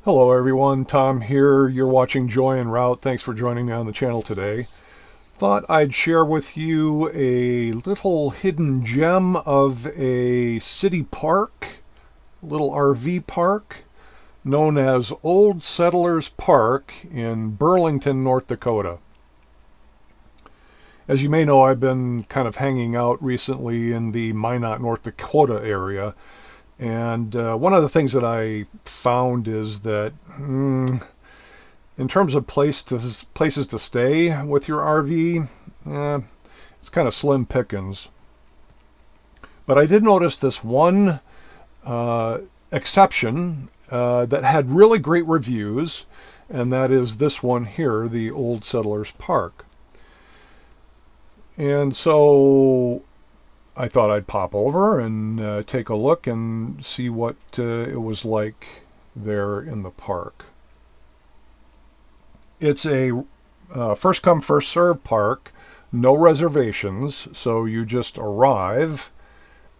Hello everyone, Tom here. You're watching Joy en Route. Thanks for joining me on the channel today. Thought I'd share with you a little hidden gem of a city park, little RV park, known as Old Settlers Park in Burlington, North Dakota. As you may know, I've been kind of hanging out recently in the Minot, North Dakota area. And one of the things that I found is that in terms of places to stay with your RV, it's kind of slim pickings. But I did notice this one exception that had really great reviews, and that is this one here, the Old Settlers Park. And so I thought I'd pop over and take a look and see what it was like there in the park. It's a first come, first served park, no reservations, so you just arrive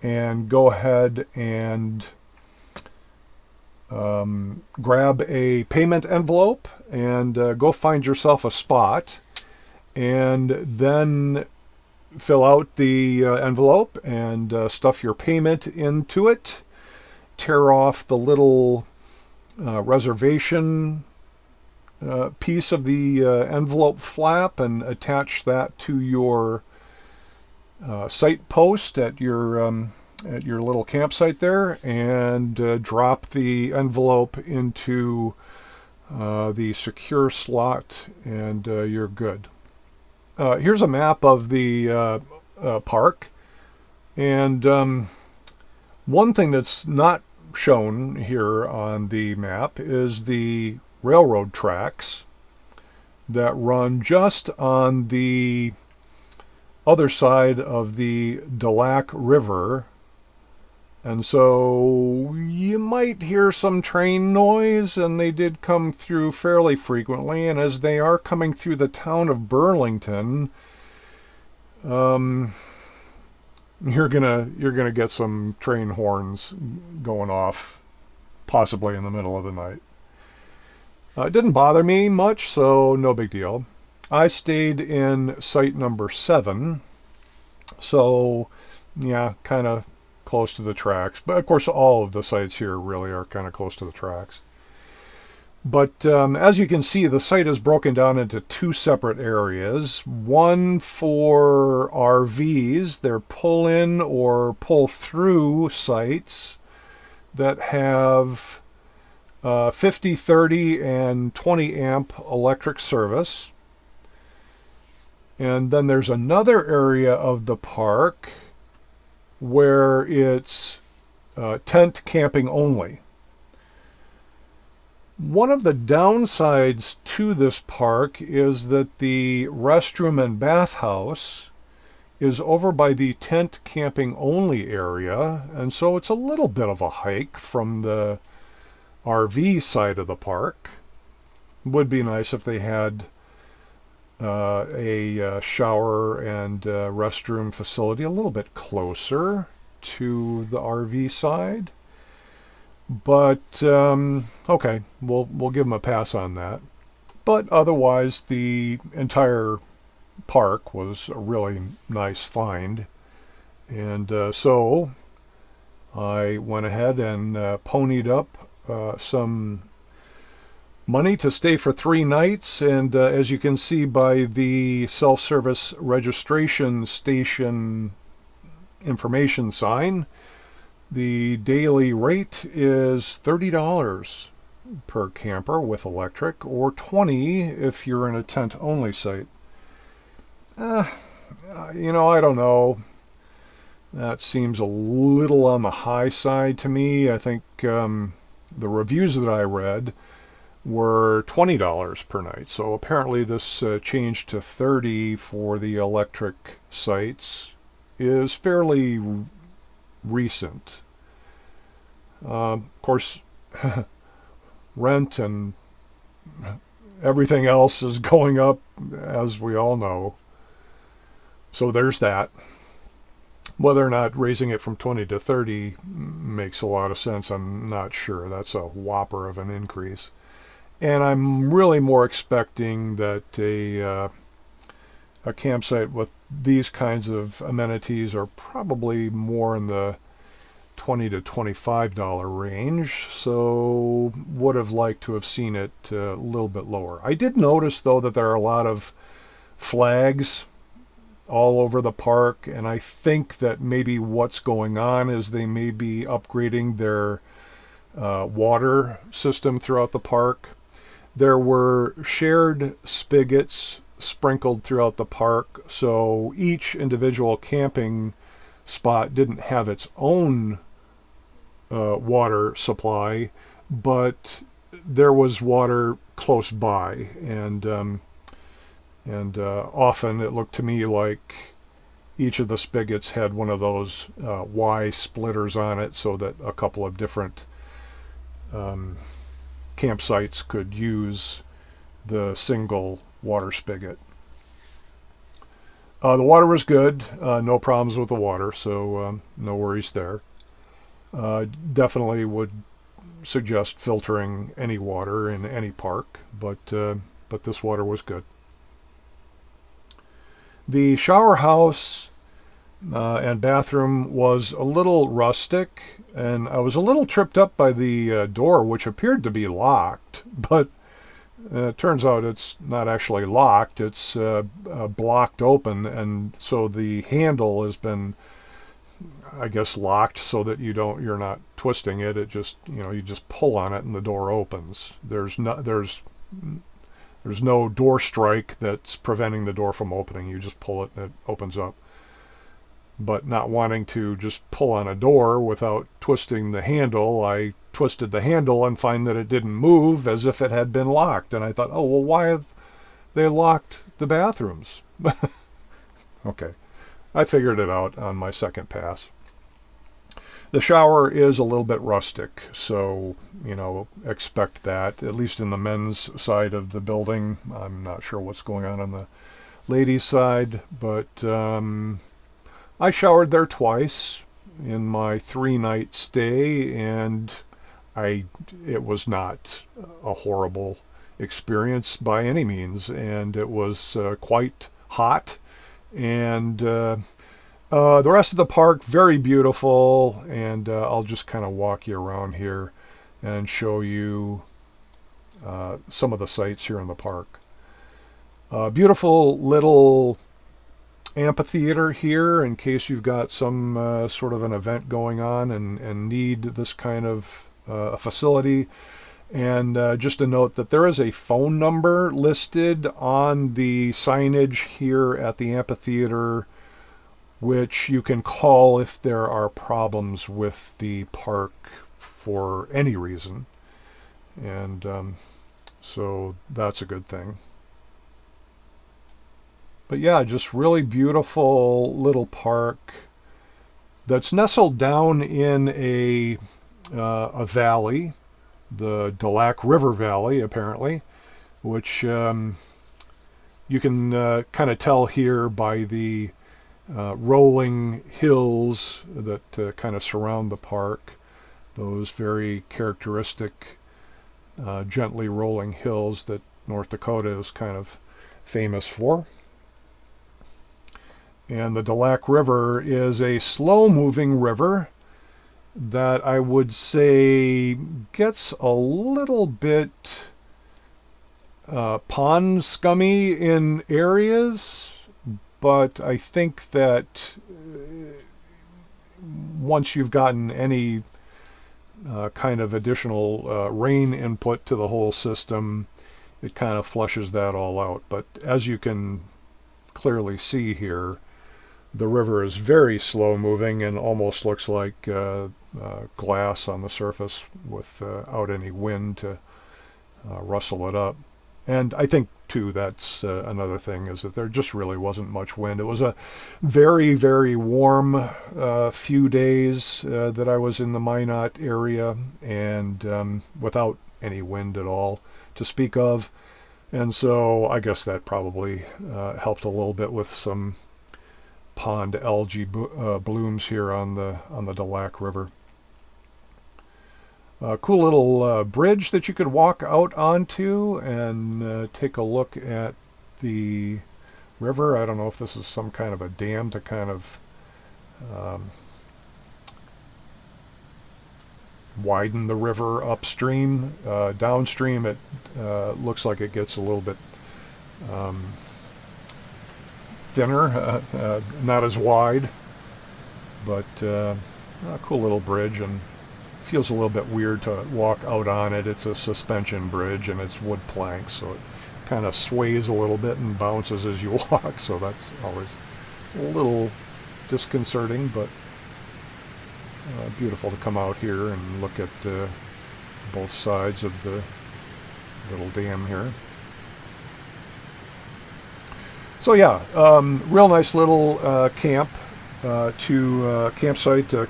and go ahead and grab a payment envelope and go find yourself a spot, and then fill out the envelope and stuff your payment into it. Tear off the little reservation piece of the envelope flap and attach that to your site post at your little campsite there, and drop the envelope into the secure slot, and you're good. Here's a map of the park, and one thing that's not shown here on the map is the railroad tracks that run just on the other side of the Delac River. And so you might hear some train noise, and they did come through fairly frequently. And as they are coming through the town of Burlington, you're gonna get some train horns going off, possibly in the middle of the night. It didn't bother me much, so no big deal. I stayed in site number 7, so yeah, kind of close to the tracks. But of course, all of the sites here really are kind of close to the tracks. But as you can see, the site is broken down into 2 separate areas. One for RVs, they're pull-in or pull-through sites that have 50, 30, and 20 amp electric service. And then there's another area of the park where it's tent camping only. One of the downsides to this park is that the restroom and bathhouse is over by the tent camping only area, and so it's a little bit of a hike from the RV side of the park. Would be nice if they had a shower and restroom facility a little bit closer to the RV side. But okay, we'll give them a pass on that. But otherwise, the entire park was a really nice find. And so I went ahead and ponied up some money to stay for 3 nights, and as you can see by the self-service registration station information sign, the daily rate is $30 per camper with electric, or $20 if you're in a tent-only site. I don't know. That seems a little on the high side to me. I think the reviews that I read were $20 per night. So apparently this change to $30 for the electric sites is fairly recent. Of course, rent and everything else is going up, as we all know. So there's that. Whether or not raising it from 20 to 30 makes a lot of sense, I'm not sure. That's a whopper of an increase. And I'm really more expecting that a campsite with these kinds of amenities are probably more in the $20 to $25 range, so would have liked to have seen it a little bit lower. I did notice, though, that there are a lot of flags all over the park, and I think that maybe what's going on is they may be upgrading their water system throughout the park. There were shared spigots sprinkled throughout the park, so each individual camping spot didn't have its own water supply, but there was water close by, and often it looked to me like each of the spigots had one of those Y splitters on it, so that a couple of different campsites could use the single water spigot. The water was good, no problems with the water, so no worries there. Definitely would suggest filtering any water in any park, but this water was good. The shower house and bathroom was a little rustic, and I was a little tripped up by the door, which appeared to be locked, but it turns out it's not actually locked. It's blocked open, and so the handle has been, I guess, locked so that you're not twisting it. It just, you just pull on it and the door opens. There's no door strike that's preventing the door from opening. You just pull it and it opens up. But not wanting to just pull on a door without twisting the handle, I twisted the handle and find that it didn't move, as if it had been locked. And I thought, oh, well, why have they locked the bathrooms? Okay. I figured it out on my second pass. The shower is a little bit rustic, so, expect that, at least in the men's side of the building. I'm not sure what's going on the ladies' side, but I showered there twice in my 3-night stay, and it was not a horrible experience by any means, and it was quite hot, and the rest of the park, very beautiful, and I'll just kind of walk you around here and show you some of the sights here in the park. Beautiful little amphitheater here in case you've got some sort of an event going on and need this kind of facility. And just a note that there is a phone number listed on the signage here at the amphitheater, which you can call if there are problems with the park for any reason. And so that's a good thing. But yeah, just really beautiful little park that's nestled down in a valley, the Dakota River Valley, apparently, which you can kind of tell here by the rolling hills that kind of surround the park. Those very characteristic gently rolling hills that North Dakota is kind of famous for. And the Dakota River is a slow-moving river that I would say gets a little bit pond scummy in areas, but I think that once you've gotten any kind of additional rain input to the whole system, it kind of flushes that all out. But as you can clearly see here, the river is very slow moving and almost looks like glass on the surface without any wind to rustle it up. And I think, too, that's another thing, is that there just really wasn't much wind. It was a very, very warm few days that I was in the Minot area, and without any wind at all to speak of. And so I guess that probably helped a little bit with some pond algae blooms here on the Delac River. Cool little bridge that you could walk out onto and take a look at the river. I don't know if this is some kind of a dam to kind of widen the river upstream. Downstream it looks like it gets a little bit thinner, not as wide, but a cool little bridge, and feels a little bit weird to walk out on it. It's a suspension bridge and it's wood planks, so it kind of sways a little bit and bounces as you walk, so that's always a little disconcerting, but beautiful to come out here and look at both sides of the little dam here. So yeah, real nice little campsite,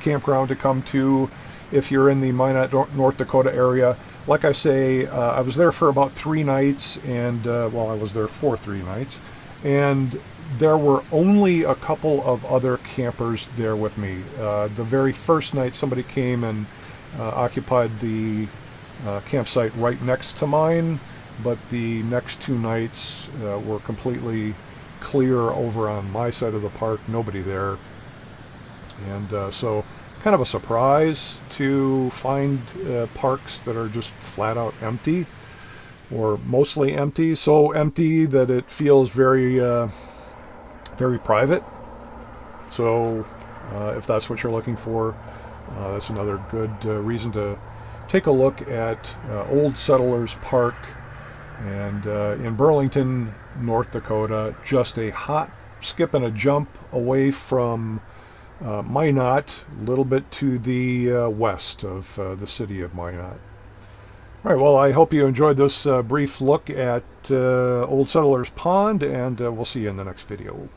campground to come to if you're in the Minot, North Dakota area. Like I say, I was there for about 3 nights, and well, I was there for 3 nights, and there were only a couple of other campers there with me. The very first night, somebody came and occupied the campsite right next to mine, but the next 2 nights were completely clear over on my side of the park, nobody there. And so kind of a surprise to find parks that are just flat out empty, or mostly empty, so empty that it feels very very private. So if that's what you're looking for, that's another good reason to take a look at Old Settlers Park, and in Burlington, North Dakota, just a hop, skip, and a jump away from Minot, a little bit to the west of the city of Minot. All right, well, I hope you enjoyed this brief look at Old Settlers Pond, and we'll see you in the next video.